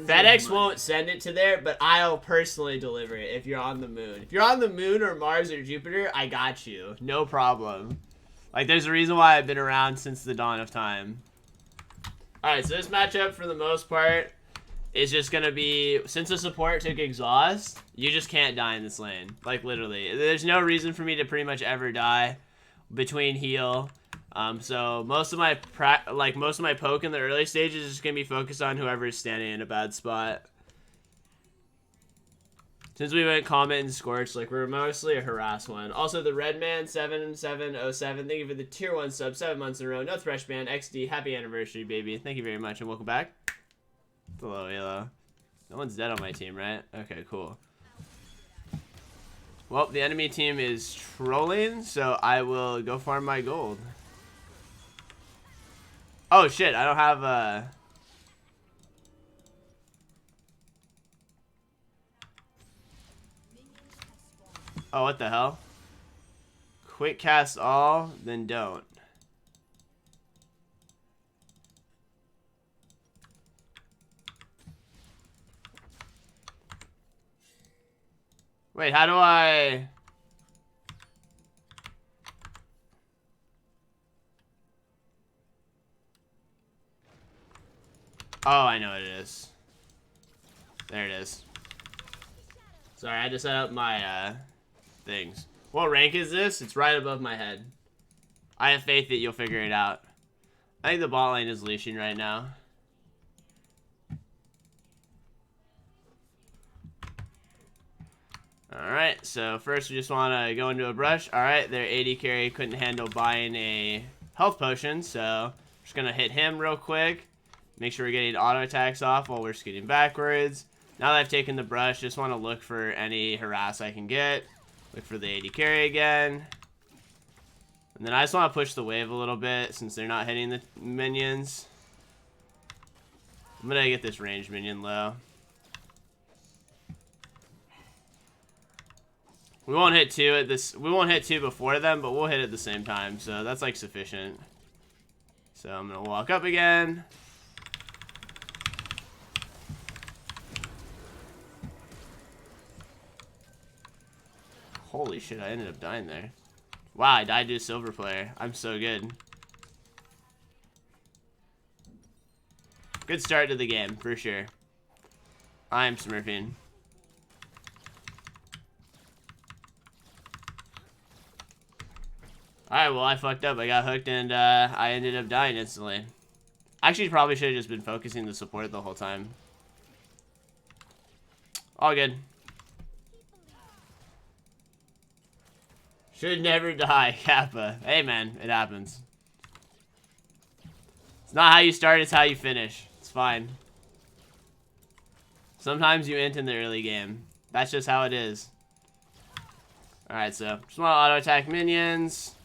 FedEx won't send it to there, but I'll personally deliver it if you're on the moon. If you're on the moon or Mars or Jupiter, I got you. No problem. Like, there's a reason why I've been around since the dawn of time. Alright, so this matchup, for the most part, is just going to be, since the support took exhaust, you just can't die in this lane. Like, literally. There's no reason for me to pretty much ever die between heal. So most of my poke in the early stages is just going to be focused on whoever is standing in a bad spot. Since we went Comet and Scorch, like, we're mostly a harass one. Also, the Redman 7707, thank you for the tier 1 sub, 7 months in a row. No Thresh Man, XD, happy anniversary, baby. Thank you very much, and welcome back. Hello, hello. No one's dead on my team, right? Okay, cool. Well, the enemy team is trolling, so I will go farm my gold. Oh, shit, I don't have a... Oh, what the hell? Quick cast all, then don't. Wait, how do I... Oh, I know what it is. There it is. Sorry, I had to set up my, things. What rank is this? It's right above my head. I have faith that you'll figure it out. I think the bot lane is leashing right now. Alright, so first we just want to go into a brush. Alright, their AD carry couldn't handle buying a health potion, so just going to hit him real quick. Make sure we're getting auto attacks off while we're scooting backwards. Now that I've taken the brush, just want to look for any harass I can get. Look for the AD carry again. And then I just want to push the wave a little bit since they're not hitting the minions. I'm going to get this ranged minion low. We won't hit two at this. We won't hit two before them, but we'll hit at the same time. So that's like sufficient. So I'm going to walk up again. Holy shit, I ended up dying there. Wow, I died to a silver player. I'm so good. Good start to the game, for sure. I'm smurfing. Alright, well, I fucked up. I got hooked and I ended up dying instantly. Actually, probably should have just been focusing the support the whole time. All good. Should never die, Kappa. Hey, man, it happens. It's not how you start, it's how you finish. It's fine. Sometimes you int in the early game. That's just how it is. Alright, so just want to auto-attack minions.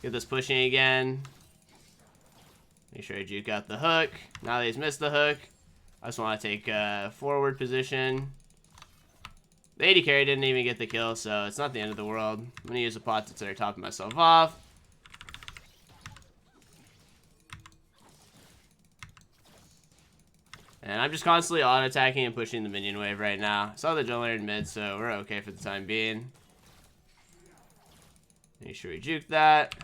Get this pushing again. Make sure I juke out the hook. Now that he's missed the hook, I just want to take a forward position. The AD carry didn't even get the kill, so it's not the end of the world. I'm going to use a pot to start topping myself off. And I'm just constantly auto-attacking and pushing the minion wave right now. Saw the jungler in mid, so we're okay for the time being. Make sure we juke that.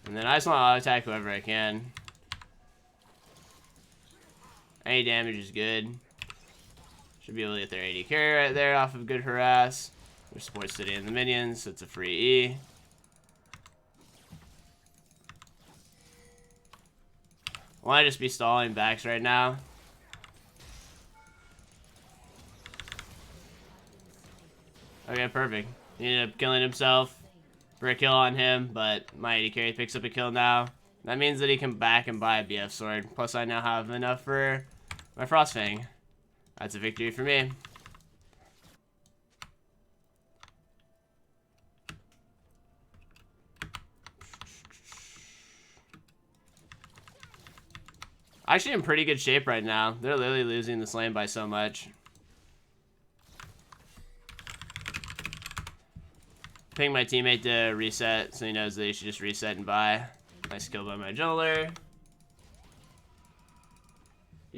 And then I just want to auto-attack whoever I can. Any damage is good. Should be able to get their AD carry right there off of good harass. Their support city and the minions, so it's a free E. Why just be stalling backs right now? Okay, perfect. He ended up killing himself for a kill on him, but my AD carry picks up a kill now. That means that he can back and buy a BF sword. Plus, I now have enough for my Frostfang. That's a victory for me. Actually, in pretty good shape right now. They're literally losing this lane by so much. Ping my teammate to reset so he knows that he should just reset and buy. Nice kill by my jungler.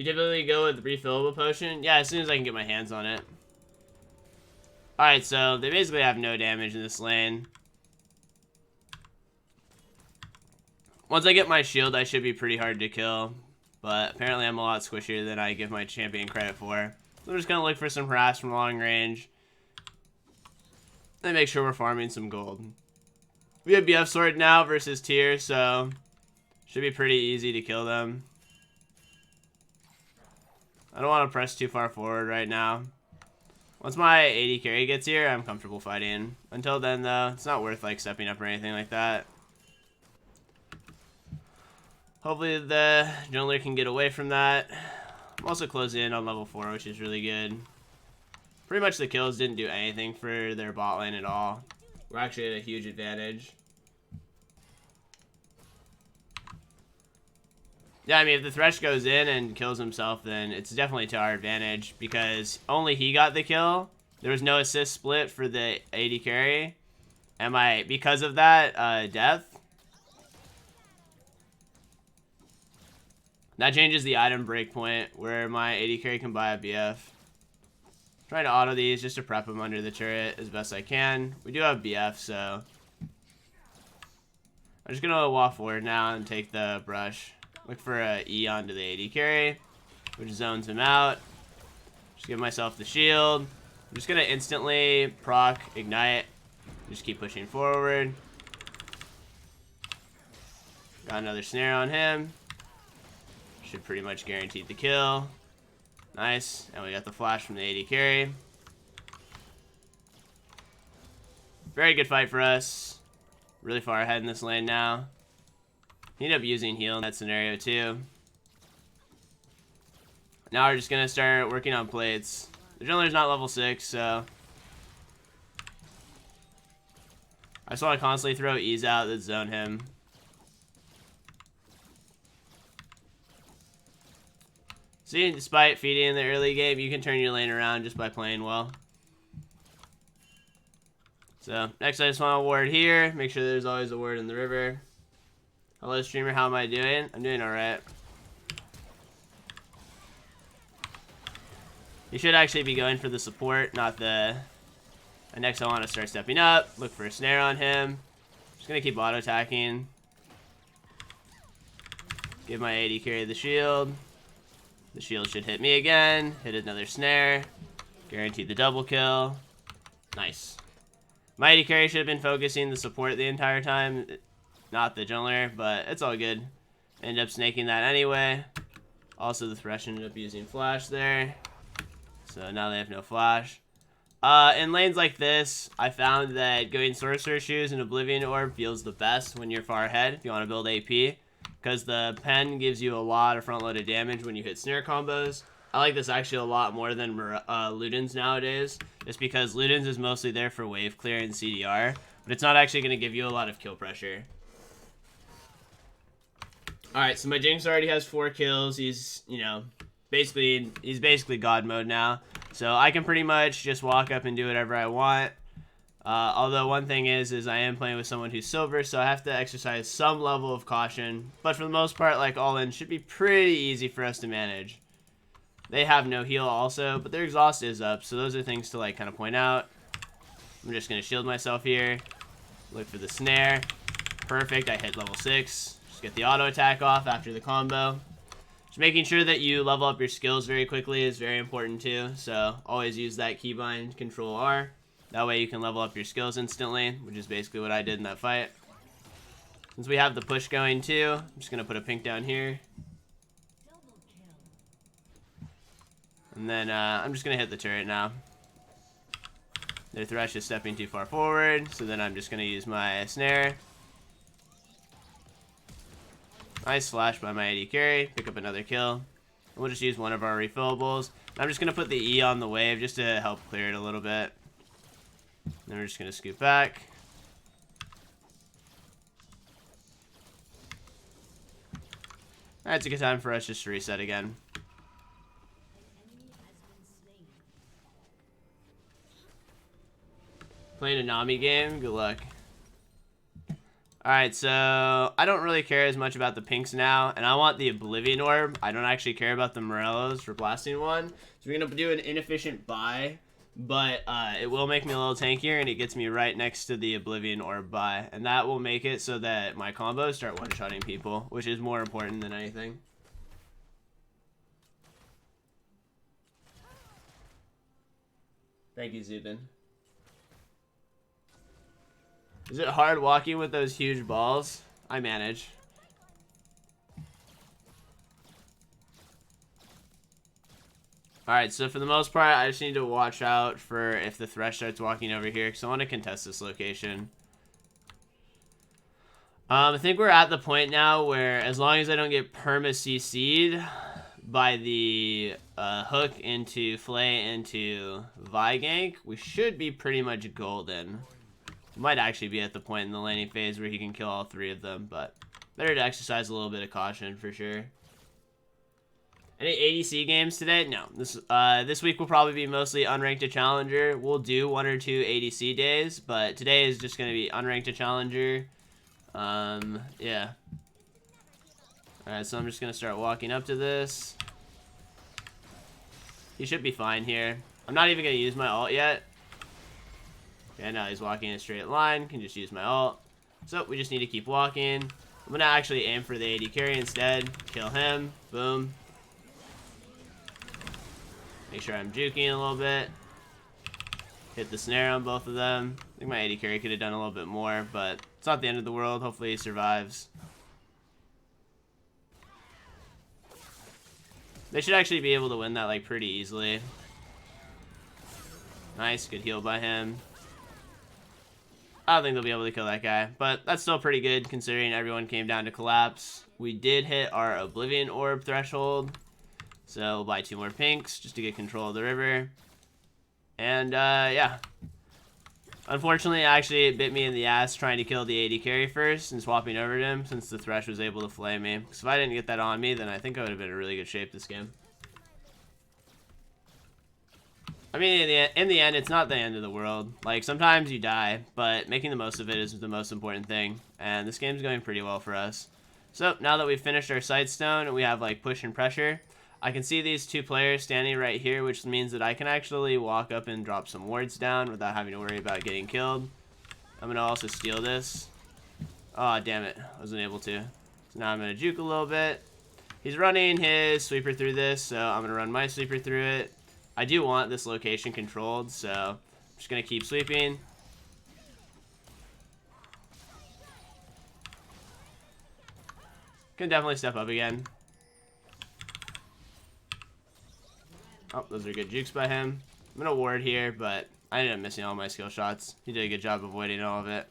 You typically go with refillable potion? Yeah, as soon as I can get my hands on it. Alright, so they basically have no damage in this lane. Once I get my shield, I should be pretty hard to kill. But apparently I'm a lot squishier than I give my champion credit for. So I'm just going to look for some harass from long range. And make sure we're farming some gold. We have BF sword now versus tier, so should be pretty easy to kill them. I don't want to press too far forward right now. Once my AD carry gets here, I'm comfortable fighting. Until then, though, it's not worth like stepping up or anything like that. Hopefully the jungler can get away from that. I'm also closing in on level 4, which is really good. Pretty much the kills didn't do anything for their bot lane at all. We're actually at a huge advantage. Yeah, I mean, if the Thresh goes in and kills himself, then it's definitely to our advantage because only he got the kill. There was no assist split for the AD carry. Because of that, death. That changes the item breakpoint where my AD carry can buy a BF. Trying to auto these just to prep them under the turret as best I can. We do have BF, so I'm just gonna walk forward now and take the brush. Look for a E onto the AD carry, which zones him out. Just give myself the shield. I'm just gonna instantly proc ignite. Just keep pushing forward. Got another snare on him. Should pretty much guarantee the kill. Nice. And we got the flash from the AD carry. Very good fight for us. Really far ahead in this lane now. He ended up using heal in that scenario too. Now we're just going to start working on plates. The jungler's not level 6, so I just want to constantly throw E's out that zone him. See, despite feeding in the early game, you can turn your lane around just by playing well. So, next I just want a ward here. Make sure there's always a ward in the river. Hello, streamer. How am I doing? I'm doing alright. You should actually be going for the support, not the... And next I want to start stepping up. Look for a snare on him. Just going to keep auto-attacking. Give my AD carry the shield. The shield should hit me again. Hit another snare. Guarantee the double kill. Nice. My AD carry should have been focusing the support the entire time, not the jungler, but it's all good. Ended up snaking that anyway. Also, the Thresh ended up using flash there. So now they have no flash. In lanes like this, I found that going Sorcerer Shoes and Oblivion Orb feels the best when you're far ahead if you want to build AP. Because the pen gives you a lot of front-loaded damage when you hit snare combos. I like this actually a lot more than Ludens nowadays. Just because Ludens is mostly there for wave clear and CDR. But it's not actually going to give you a lot of kill pressure. Alright, so my Jinx already has 4 kills. He's, you know, he's basically God mode now. So I can pretty much just walk up and do whatever I want. Although one thing is I am playing with someone who's silver, so I have to exercise some level of caution. But for the most part, like all-in should be pretty easy for us to manage. They have no heal also, but their exhaust is up, so those are things to like kind of point out. I'm just going to shield myself here. Look for the snare. Perfect, I hit level 6. Just get the auto attack off after the combo. Just making sure that you level up your skills very quickly is very important too, so always use that keybind, Control R. That way you can level up your skills instantly, which is basically what I did in that fight. Since we have the push going too, I'm just going to put a pink down here. And then I'm just going to hit the turret now. Their Thresh is stepping too far forward, so then I'm just going to use my snare. Nice flash by my AD carry, pick up another kill. And we'll just use one of our refillables. I'm just going to put the E on the wave just to help clear it a little bit. Then we're just going to scoot back. Alright, it's a good time for us just to reset again. Playing a Nami game? Good luck. Alright, so I don't really care as much about the pinks now, and I want the Oblivion Orb. I don't actually care about the Morellos for blasting one. So we're going to do an inefficient buy, but it will make me a little tankier, and it gets me right next to the Oblivion Orb buy. And that will make it so that my combos start one-shotting people, which is more important than anything. Thank you, Zubin. Is it hard walking with those huge balls? I manage. Alright, so for the most part, I just need to watch out for if the Thresh starts walking over here, because I want to contest this location. I think we're at the point now where as long as I don't get perma-CC'd by the hook into Flay into Vigank, we should be pretty much golden. Might actually be at the point in the laning phase where he can kill all three of them, but better to exercise a little bit of caution for sure. Any ADC games today? No. This week will probably be mostly unranked to challenger. We'll do 1 or 2 ADC days, but today is just going to be unranked to challenger. Yeah. Alright, so I'm just going to start walking up to this. He should be fine here. I'm not even going to use my ult yet. Okay, now he's walking in a straight line. Can just use my ult. So we just need to keep walking. I'm going to actually aim for the AD carry instead. Kill him. Boom. Make sure I'm juking a little bit. Hit the snare on both of them. I think my AD carry could have done a little bit more, but it's not the end of the world. Hopefully he survives. They should actually be able to win that like pretty easily. Nice, good heal by him. I don't think they'll be able to kill that guy, but that's still pretty good considering everyone came down to collapse. We did hit our Oblivion Orb threshold, so we'll buy 2 more pinks just to get control of the river. And yeah. Unfortunately, actually, it bit me in the ass trying to kill the AD carry first and swapping over to him since the Thresh was able to flay me. Because if I didn't get that on me, then I think I would have been in really good shape this game. I mean, in the end, it's not the end of the world. Like, sometimes you die, but making the most of it is the most important thing. And this game's going pretty well for us. So, now that we've finished our Sightstone and we have, like, push and pressure, I can see these 2 players standing right here, which means that I can actually walk up and drop some wards down without having to worry about getting killed. I'm going to also steal this. Oh, damn it. I wasn't able to. So now I'm going to juke a little bit. He's running his sweeper through this, so I'm going to run my sweeper through it. I do want this location controlled, so I'm just going to keep sweeping. Can definitely step up again. Oh, those are good jukes by him. I'm going to ward here, but I ended up missing all my skill shots. He did a good job avoiding all of it.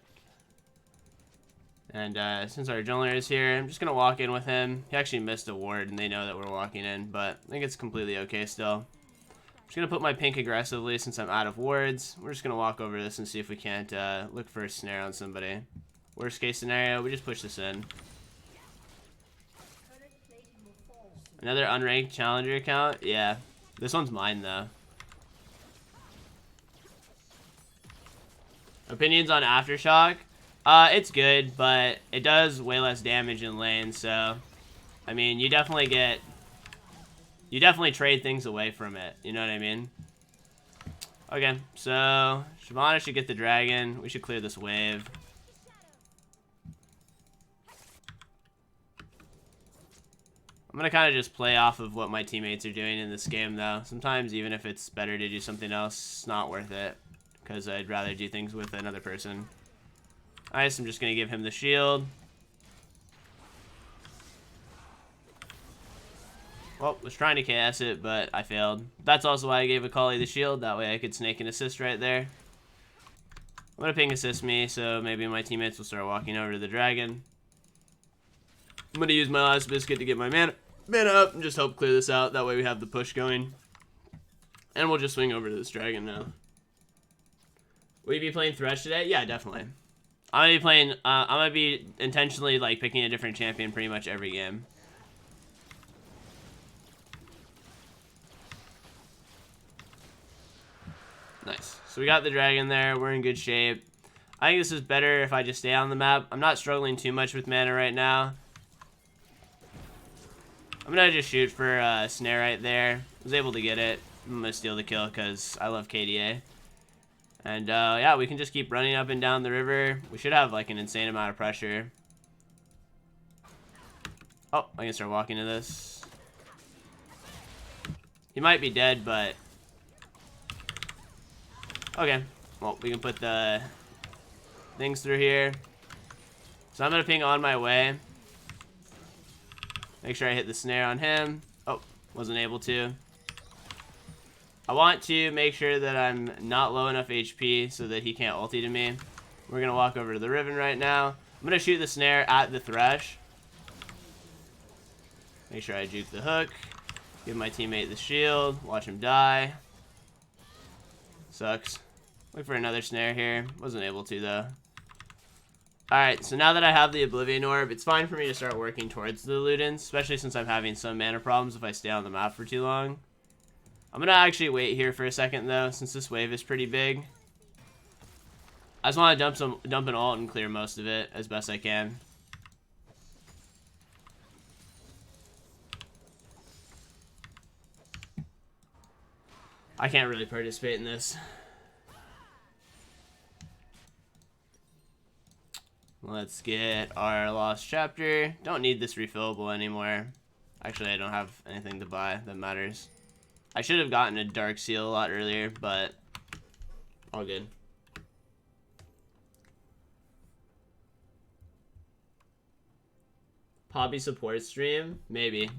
And since our jungler is here, I'm just going to walk in with him. He actually missed a ward, and they know that we're walking in, but I think it's completely okay still. I'm just going to put my pink aggressively since I'm out of wards. We're just going to walk over this and see if we can't look for a snare on somebody. Worst case scenario, we just push this in. Another unranked challenger account? Yeah. This one's mine, though. Opinions on Aftershock? It's good, but it does way less damage in lane, so... I mean, you definitely trade things away from it, you know what I mean? Okay, so... Shyvana should get the dragon. We should clear this wave. I'm going to kind of just play off of what my teammates are doing in this game, though. Sometimes, even if it's better to do something else, it's not worth it. Because I'd rather do things with another person. Nice, I'm just going to give him the shield. Well, was trying to KS it, but I failed. That's also why I gave Akali the shield. That way I could snake an assist right there. I'm going to ping assist me, so maybe my teammates will start walking over to the dragon. I'm going to use my last biscuit to get my mana up and just help clear this out. That way we have the push going. And we'll just swing over to this dragon now. Will you be playing Thresh today? Yeah, definitely. I'm going to be playing, I'm going to be intentionally like picking a different champion pretty much every game. Nice. So we got the dragon there. We're in good shape. I think this is better if I just stay on the map. I'm not struggling too much with mana right now. I'm gonna just shoot for a snare right there. Was able to get it. I'm gonna steal the kill because I love KDA. And yeah, we can just keep running up and down the river. We should have like an insane amount of pressure. Oh, I can start walking to this. He might be dead, but okay. Well, we can put the things through here. So I'm gonna ping on my way. Make sure I hit the snare on him. Oh, wasn't able to. I want to make sure that I'm not low enough HP so that he can't ulti to me. We're gonna walk over to the Riven right now. I'm gonna shoot the snare at the Thresh. Make sure I juke the hook. Give my teammate the shield. Watch him die. Sucks. Look for another snare here. Wasn't able to though. Alright, so now that I have the Oblivion Orb, it's fine for me to start working towards the Ludens, especially since I'm having some mana problems if I stay on the map for too long. I'm gonna actually wait here for a second though, since this wave is pretty big. I just want to dump an ult and clear most of it as best I can. I can't really participate in this. Let's get our lost chapter. Don't need this refillable anymore. Actually, I don't have anything to buy that matters. I should have gotten a dark seal a lot earlier, but all good. Poppy support stream? Maybe.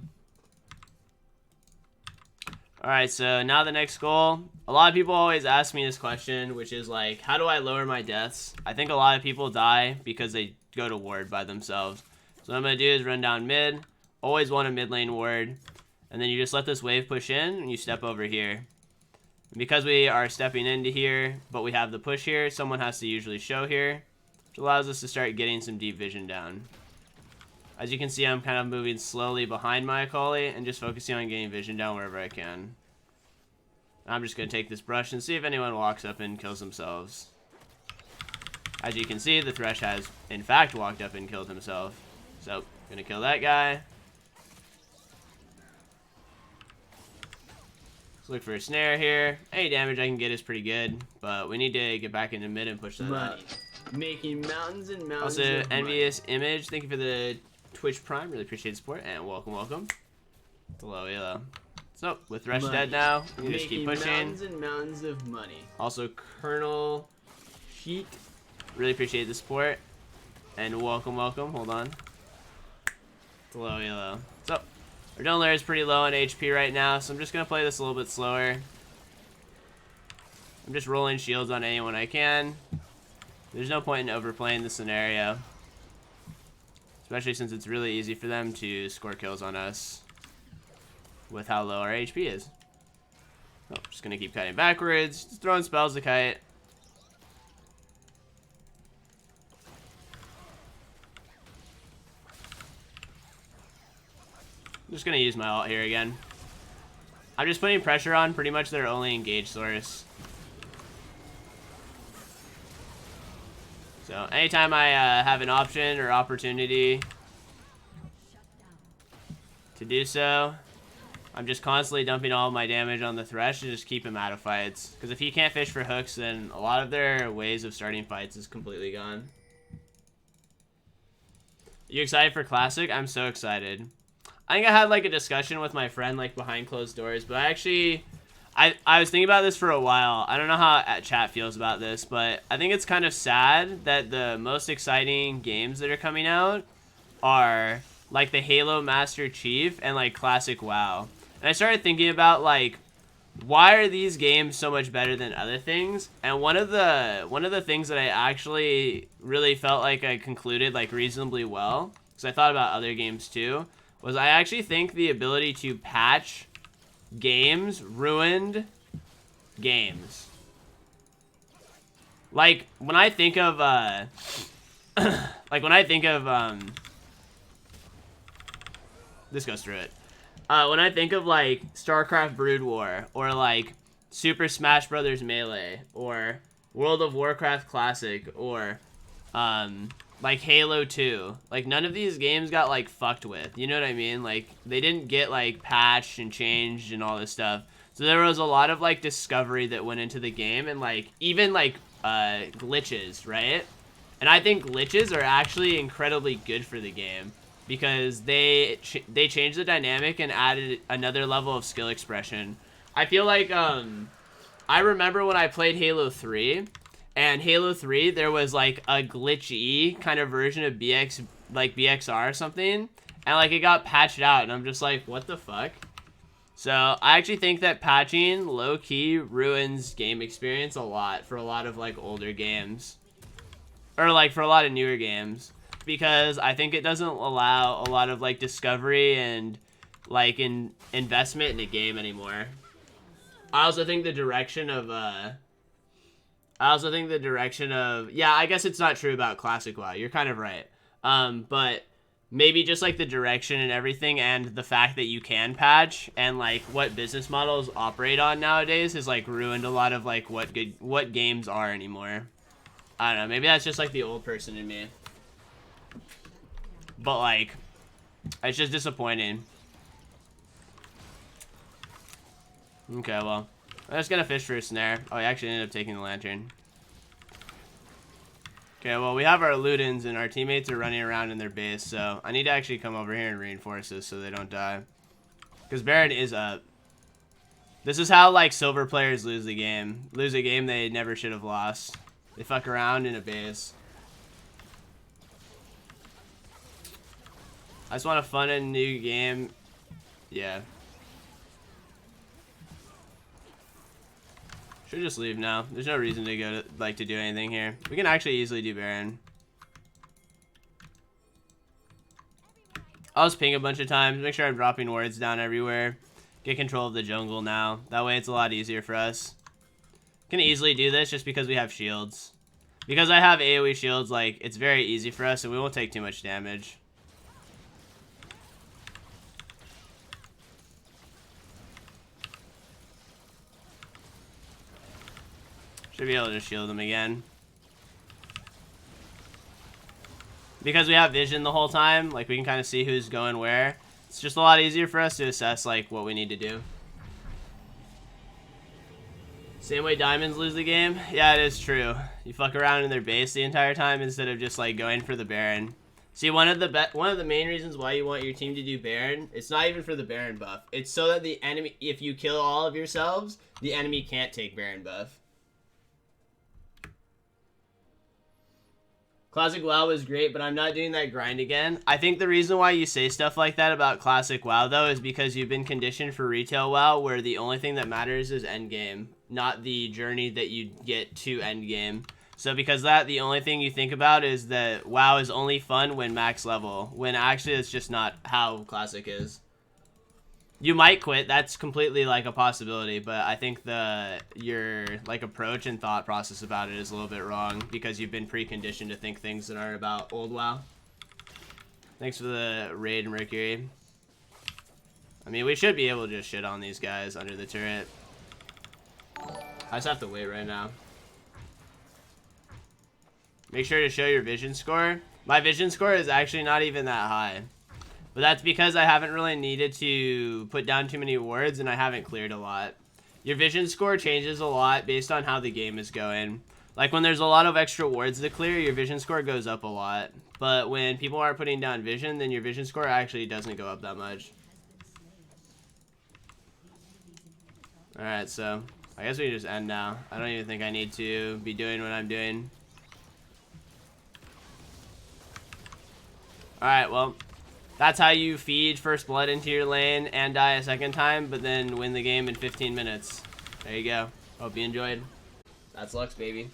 Alright, so now the next goal. A lot of people always ask me this question, which is like, how do I lower my deaths? I think a lot of people die because they go to ward by themselves. So what I'm going to do is run down mid. Always want a mid lane ward. And then you just let this wave push in and you step over here. And because we are stepping into here, but we have the push here, someone has to usually show here, which allows us to start getting some deep vision down. As you can see, I'm kind of moving slowly behind my Akali and just focusing on getting vision down wherever I can. I'm just going to take this brush and see if anyone walks up and kills themselves. As you can see, the Thresh has, in fact, walked up and killed himself. So, going to kill that guy. Let's look for a snare here. Any damage I can get is pretty good, but we need to get back into mid and push that up. Making mountains and mountains. Also, Envious Image, thank you for the Twitch Prime. Really appreciate the support, and welcome. Hello, hello. So, with Thresh dead now, we can just keep pushing. Mountains and mountains of money. Also, Colonel Sheet, really appreciate the support. And welcome. Hold on. Hello. So, our Donelair is pretty low on HP right now, so I'm just going to play this a little bit slower. I'm just rolling shields on anyone I can. There's no point in overplaying the scenario. Especially since it's really easy for them to score kills on us with how low our HP is. Oh, just gonna keep kiting backwards, just throwing spells to kite. I'm just gonna use my ult here again. I'm just putting pressure on pretty much their only engage source. So anytime I have an option or opportunity to do so, I'm just constantly dumping all of my damage on the Thresh to just keep him out of fights. Because if he can't fish for hooks, then a lot of their ways of starting fights is completely gone. You excited for Classic? I'm so excited. I think I had like a discussion with my friend like behind closed doors, but I was thinking about this for a while. I don't know how chat feels about this, but I think it's kind of sad that the most exciting games that are coming out are like the Halo Master Chief and like Classic WoW. And I started thinking about like, why are these games so much better than other things? And one of the things that I actually really felt like I concluded like reasonably well, because I thought about other games too, was I actually think the ability to patch games ruined games. Like when I think of this goes through it. When I think of like StarCraft Brood War or like Super Smash Brothers Melee or World of Warcraft Classic, or like Halo 2. Like, none of these games got like fucked with. You know what I mean? Like, they didn't get like patched and changed and all this stuff. So there was a lot of like discovery that went into the game, and like even like glitches, right? And I think glitches are actually incredibly good for the game because they changed the dynamic and added another level of skill expression. I feel like I remember when I played Halo 3, and Halo 3 there was like a glitchy kind of version of BXR or something, and like it got patched out, and I'm just like, what the fuck? So I actually think that patching low-key ruins game experience a lot for a lot of like older games. Or like for a lot of newer games, because I think it doesn't allow a lot of like discovery and like investment in a game anymore. I also think the direction of yeah, I guess it's not true about Classic WoW. You're kind of right. But maybe just like the direction and everything, and the fact that you can patch, and like what business models operate on nowadays has like ruined a lot of like what games are anymore. I don't know, maybe that's just like the old person in me. But like, it's just disappointing. Okay, well, I'm just gonna fish for a snare. Oh, I actually ended up taking the lantern. Okay, well, we have our Ludens and our teammates are running around in their base, so I need to actually come over here and reinforce this so they don't die. Because Baron is up. This is how like silver players lose the game. Lose a game they never should have lost. They fuck around in a base. I just want a fun and new game. Yeah. Should just leave now. There's no reason to go to do anything here. We can actually easily do Baron. I'll just ping a bunch of times. Make sure I'm dropping wards down everywhere. Get control of the jungle now. That way it's a lot easier for us. Can easily do this just because we have shields. Because I have AoE shields, like, it's very easy for us and we won't take too much damage. Should be able to shield them again. Because we have vision the whole time, like we can kind of see who's going where. It's just a lot easier for us to assess like what we need to do. Same way diamonds lose the game? Yeah, it is true. You fuck around in their base the entire time instead of just like going for the Baron. See, one of the main reasons why you want your team to do Baron, it's not even for the Baron buff. It's so that the enemy, if you kill all of yourselves, the enemy can't take Baron buff. Classic WoW was great, but I'm not doing that grind again. I think the reason why you say stuff like that about Classic WoW, though, is because you've been conditioned for retail WoW, where the only thing that matters is endgame, not the journey that you get to endgame. So because that, the only thing you think about is that WoW is only fun when max level, when actually it's just not how Classic is. You might quit, that's completely like a possibility, but I think your like approach and thought process about it is a little bit wrong because you've been preconditioned to think things that aren't about old WoW. Thanks for the raid, Mercury. I mean, we should be able to just shit on these guys under the turret. I just have to wait right now. Make sure to show your vision score. My vision score is actually not even that high. But that's because I haven't really needed to put down too many wards and I haven't cleared a lot. Your vision score changes a lot based on how the game is going. Like when there's a lot of extra wards to clear, your vision score goes up a lot. But when people aren't putting down vision, then your vision score actually doesn't go up that much. Alright, so I guess we can just end now. I don't even think I need to be doing what I'm doing. Alright, well, that's how you feed first blood into your lane and die a second time, but then win the game in 15 minutes. There you go. Hope you enjoyed. That's Lux, baby.